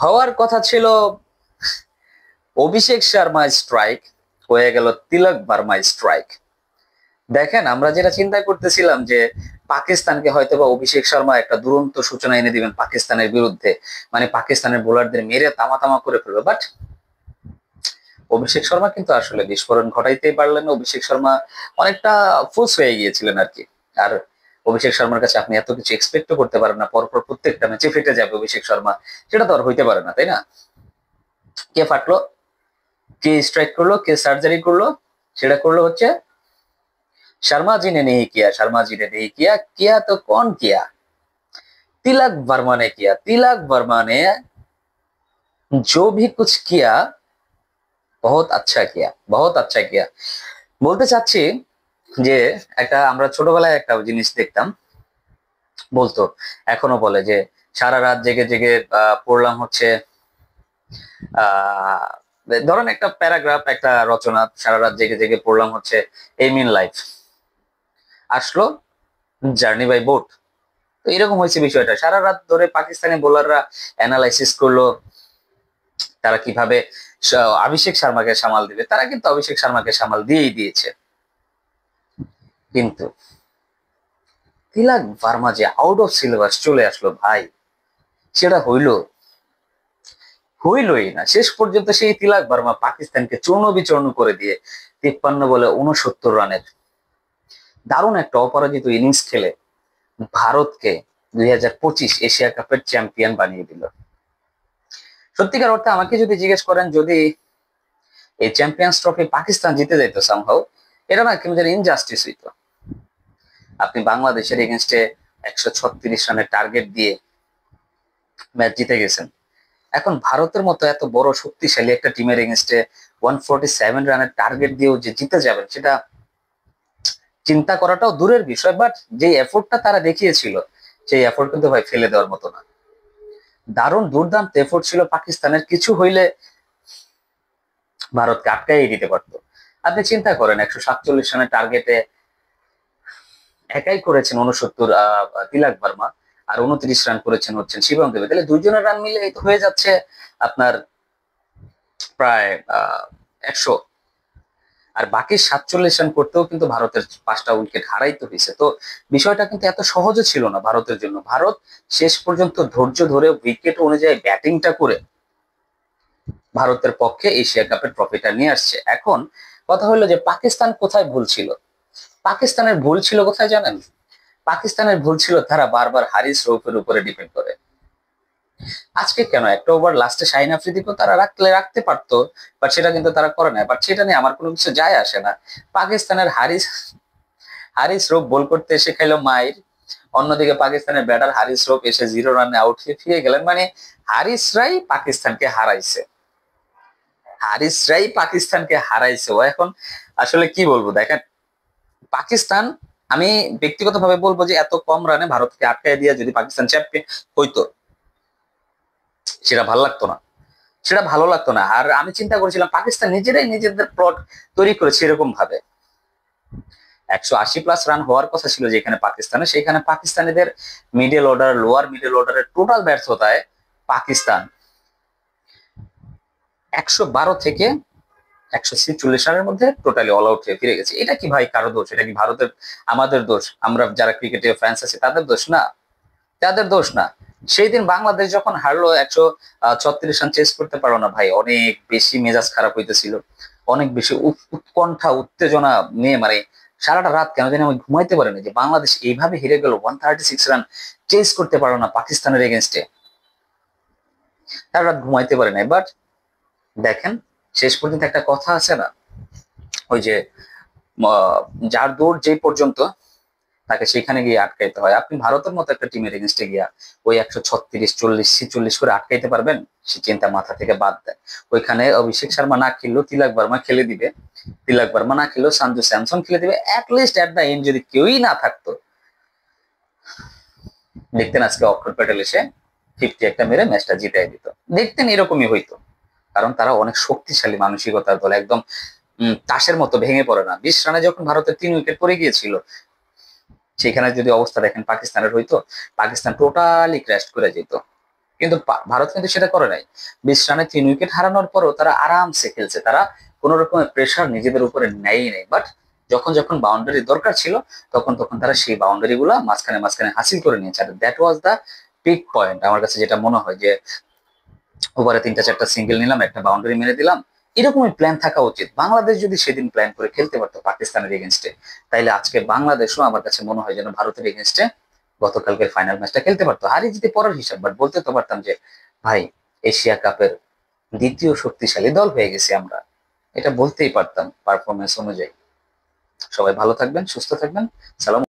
হওয়ার কথা ছিল অভিষেক শর্মা স্ট্রাইক, হয়ে গেল তিলক ভার্মা স্ট্রাইক। দেখেন, আমরা যেটা চিন্তা করতেছিলাম যে পাকিস্তানকে হয়তোবা অভিষেক শর্মা একটা দুরন্ত সূচনা এনে দিবেন পাকিস্তানের বিরুদ্ধে, মানে পাকিস্তানের বোলারদের মেরে তামা তামা করে ফেলবে, বাট অভিষেক শর্মা কিন্তু আসলে বিস্ফোরণ ঘটাইতেই পারলেন না। অভিষেক শর্মা অনেকটা ফুস হয়ে গিয়েছিলেন আর কি। আর অভিষেক শর্মার কাছে আপনি এত কিছু এক্সপেক্টও করতে পারেন না, পরপর প্রত্যেকটা ম্যাচে ফেটে যাবে অভিষেক শর্মা, সেটা তো আর হইতে পারে না, তাই না? কে ফাটলো, কে স্ট্রাইক করলো, কে সার্জারি করলো? সেটা করলো হচ্ছে शर्मा जी ने नहीं किया, शर्मा जी ने नहीं किया, किया तो कौन किया? तिलक वर्मा ने किया। तिलक वर्मा ने जो भी कुछ किया बहुत अच्छा किया, बहुत अच्छा किया। বলতে চাচ্ছি যে একটা আমরা ছোটবেলায় একটা জিনিস দেখতাম, বলতো, এখনো বলে যে সারা রাত জেগে জেগে পড়লাম হচ্ছে আহ ধরেন একটা প্যারাগ্রাফ, একটা রচনা, সারা রাত জেগে জেগে পড়লাম হচ্ছে এম ইন লাইফ, আসলো জার্নি বাই বোট। তো এরকম হয়েছে বিষয়টা, সারা রাত ধরে পাকিস্তানি বোলাররা অ্যানালাইসিস করলো তারা কিভাবে অভিষেক শর্মাকে সামাল দিবে। তারা কিন্তু অভিষেক শর্মাকে সামাল দিয়েই দিয়েছে, কিন্তু তিলক ভার্মা যে আউট অফ সিলেবাস চলে আসলো ভাই, সেটা হইলই না। শেষ পর্যন্ত সেই তিলক ভার্মা পাকিস্তানকে চূর্ণ বিচূর্ণ করে দিয়ে 53 বলে 69 রানের দারুণ একটা অপরাজিত ইনিংস খেলে ভারতকে 2025 এশিয়া কাপের চ্যাম্পিয়ন বানিয়ে দিল। সত্যিকার অর্থে আমাকে যদি জিজ্ঞেস করেন, যদি এই চ্যাম্পিয়ন্স ট্রফি পাকিস্তান জিতে যেত সামহাও, এটা না কেমন যেন ইনজাস্টিস হইতো। আপনি বাংলাদেশের এগেনস্টে 136 রানের টার্গেট দিয়ে ম্যাচ জিতে গেছেন, এখন ভারতের মতো এত বড় শক্তিশালী একটা টিমের এগেনস্টে 147 রানের টার্গেট দিয়েও যে জিতে যাবেন, সেটা চিন্তা করাটাও দূরের বিষয়। বাট যে এফোর্টটা তারা দেখিয়েছিল, সেই এফোর্ট কিন্তু ভাই ফেলে দেওয়ার মতো না। দারুণ দুর্দান্ত এফোর্ট ছিল পাকিস্তানের, কিছু হইলে ভারতকে আটকাই দিতে পারতো। আপনি চিন্তা করেন, 147 রানের টার্গেটে একাই করেছেন 69 তিলক ভার্মা, আর 29 রান করেছেন হচ্ছেন শিবম দেবে, তাহলে দুইজনের রান মিলে হয়ে যাচ্ছে আপনার প্রায় 100। আর বাকি 47 রান করতেও কিন্তু ভারতের 5টা উইকেট হারাইতে হয়েছে। তো বিষয়টা কিন্তু এত সহজও ছিল না ভারতের জন্য। ভারত শেষ পর্যন্ত ধৈর্য ধরে উইকেট অনুযায়ী ব্যাটিংটা করে ভারতের পক্ষে এশিয়া কাপের ট্রফিটা নিয়ে আসছে। এখন কথা হলো যে পাকিস্তান কোথায় ভুল ছিল। পাকিস্তানের ভুল ছিল কোথায় জানেন? পাকিস্তানের ভুল ছিল তারা বারবার হারিস রৌফের উপরে ডিপেন্ড করে। আজকে কেন একটা ওভার লাস্টে শাহিন আফ্রিদিকেও তারা রাখতে পারতো, বাট সেটা কিন্তু তারা করে না। বাট সেটা নিয়ে আমার কোনো কিছু যায় আসে না। পাকিস্তানের হারিস হারিস রৌফ বল করতে এসে খাইলো মাইর, অন্যদিকে পাকিস্তানের ব্যাটার হারিস রৌফ এসে 0 রানে আউট হয়ে ফিরে গেলেন। মানে হারিসরাই পাকিস্তানকে হারাইছে, হারিসরাই পাকিস্তানকে হারাইছে। ও এখন আসলে কি বলবো, দেখেন, পাকিস্তান, আমি ব্যক্তিগতভাবে বলবো যে এত কম রানে ভারতকে আটকায় দিয়ে যদি পাকিস্তান চ্যাম্পিয়ন হইতো, সেটা ভালো লাগতো না, সেটা ভালো লাগতো না। আর আমি চিন্তা করেছিলাম পাকিস্তান নিজেরাই নিজেদের প্লট তৈরি করেছে এরকম ভাবে। 180+ রান হওয়ার কথা ছিল যেখানে পাকিস্তানে, সেখানে পাকিস্তানিদের মিডল অর্ডার, লোয়ার মিডল অর্ডারের টোটাল ব্যর্থতায় পাকিস্তান 112 থেকে 146 রানের মধ্যে টোটালি অল আউট হয়ে ফিরে গেছে। এটা কি ভাই কারো দোষ? এটা কি ভারতের, আমাদের দোষ? আমরা যারা ক্রিকেটের ফ্যান্স আছি তাদের দোষ না? তাদের দোষ না। সেই দিন বাংলাদেশ যখন হারলো, 136 রান চেস করতে পারলো না ভাই, অনেক বেশি মেজাজ খারাপ হইতেছিল, অনেক বেশি উৎকণ্ঠা উত্তেজনা নিয়ে, মানে সারাটা রাত কেন জানি আমি ঘুমাইতে পারিনি যে বাংলাদেশ এইভাবে হেরে গেল, 136 রান চেস করতে পারলো না পাকিস্তানের এগেনস্টে, সারা রাত ঘুমাইতে পারে নাই। বাট দেখেন, শেষ পর্যন্ত একটা কথা আছে না, ওই যে আহ, যার দৌড় যে পর্যন্ত তাকে সেখানে গিয়ে আটকাইতে হয়। আপনি ভারতের মতো একটা টিমের এগেনস্টে গিয়া ওই 136, 40, 46 করে আটকাইতে পারবেন? সে চিন্তা মাথা থেকে বাদ দেয়। ওইখানে অভিষেক শর্মা না খেললেও তিলক ভার্মা খেলে দিবে, তিলক ভার্মা না খেলেও সঞ্জু স্যামসন খেলে দিবে। অ্যাটলিস্ট এট দা এন্ড যদি কেউই না থাকতো, দেখতেন আজকে অক্ষর প্যাটেল এসে 50 একটা মেরে ম্যাচটা জিতাই দিত, দেখতেন এরকমই হইতো। কারণ তারা অনেক শক্তিশালী মানসিকতার দল, একদম তাসের মতো ভেঙে পড়ে না। 20 রানে যখন ভারতের 3 উইকেট পড়ে গিয়েছিল, সেখানে যদি অবস্থা দেখেন পাকিস্তানের হইতো, পাকিস্তান টোটালি ক্র্যাশ করে যেত। কিন্তু ভারত কিন্তু সেটা করে নাই। 20 রানে 3 উইকেট হারানোর পরও তারা আরামসে খেলছে, তারা কোনো রকমের প্রেশার নিজেদের উপরে নেয়ই নেই। বাট যখন যখন বাউন্ডারি দরকার ছিল তখন তখন তারা সেই বাউন্ডারি গুলা মাঝখানে মাঝখানে হাসিল করে নিয়েছে। আর that was the peak point আমার কাছে যেটা মনে হয়, যে ওভারে 3টা 4টা সিঙ্গেল নিলাম, একটা বাউন্ডারি মেরে দিলাম। এরকমই প্ল্যান থাকা উচিত। বাংলাদেশ যদি সেদিন প্ল্যান করে খেলতে পারতো পাকিস্তানের এগেনস্টে, তাইলে আজকে বাংলাদেশও আমার কাছে মনে হয় যেন ভারতের এগেনস্টে গতকালকের ফাইনাল ম্যাচটা খেলতে পারতো। হারিয়ে জিতে পরের হিসাব, বাট বলতে তো পারতাম যে ভাই, এশিয়া কাপের দ্বিতীয় শক্তিশালী দল হয়ে গেছি আমরা, এটা বলতেই পারতাম পারফরমেন্স অনুযায়ী। সবাই ভালো থাকবেন, সুস্থ থাকবেন। সালাম।